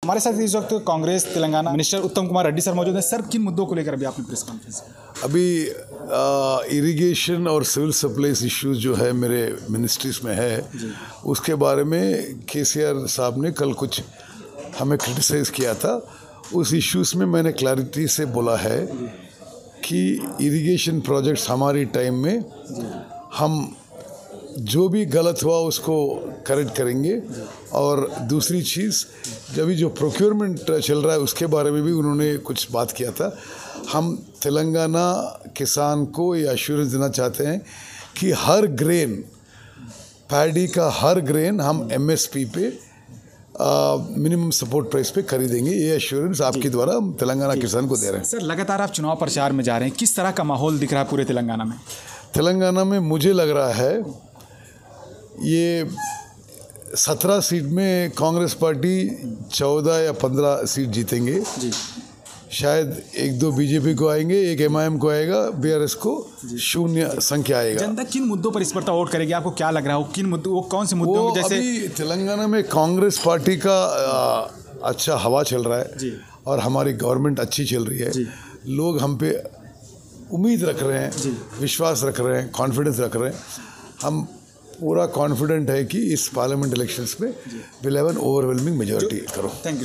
हमारे साथ इस वक्त कांग्रेस तेलंगाना मिनिस्टर उत्तम कुमार रेड्डी सर मौजूद हैं। सर, किन मुद्दों को लेकर अभी आपने प्रेस कॉन्फ्रेंस की? अभी इरिगेशन और सिविल सप्लाईज इश्यूज जो है मेरे मिनिस्ट्रीज में है, उसके बारे में केसीआर साहब ने कल कुछ हमें क्रिटिसाइज़ किया था। उस इश्यूज में मैंने क्लैरिटी से बोला है कि इरिगेशन प्रोजेक्ट्स हमारी टाइम में हम जो भी गलत हुआ उसको करेक्ट करेंगे। और दूसरी चीज़, जब जो प्रोक्योरमेंट चल रहा है उसके बारे में भी उन्होंने कुछ बात किया था। हम तेलंगाना किसान को ये एश्योरेंस देना चाहते हैं कि हर ग्रेन, पैडी का हर ग्रेन हम एमएसपी पे मिनिमम सपोर्ट प्राइस पे खरीदेंगे। ये एश्योरेंस आपके द्वारा हम तेलंगाना किसान को दे रहे हैं। सर, लगातार आप चुनाव प्रचार में जा रहे हैं, किस तरह का माहौल दिख रहा है पूरे तेलंगाना में? तेलंगाना में मुझे लग रहा है ये 17 सीट में कांग्रेस पार्टी 14 या 15 सीट जीतेंगे जी। शायद 1-2 बीजेपी को आएंगे, 1 एमआईएम को आएगा, बीआरएस को 0 संख्या आएगा। जनता किन मुद्दों पर इस पर वोट करेगी? आपको क्या लग रहा है, किन मुद्दों, वो कौन से मुद्दों में? जैसे अभी तेलंगाना में कांग्रेस पार्टी का अच्छा हवा चल रहा है जी। और हमारी गवर्नमेंट अच्छी चल रही है जी। लोग हम पे उम्मीद रख रहे हैं जी। विश्वास रख रहे हैं, कॉन्फिडेंस रख रहे हैं। हम पूरा कॉन्फिडेंट है कि इस पार्लियामेंट इलेक्शंस में will have an overwhelming majority. करो। Thank you.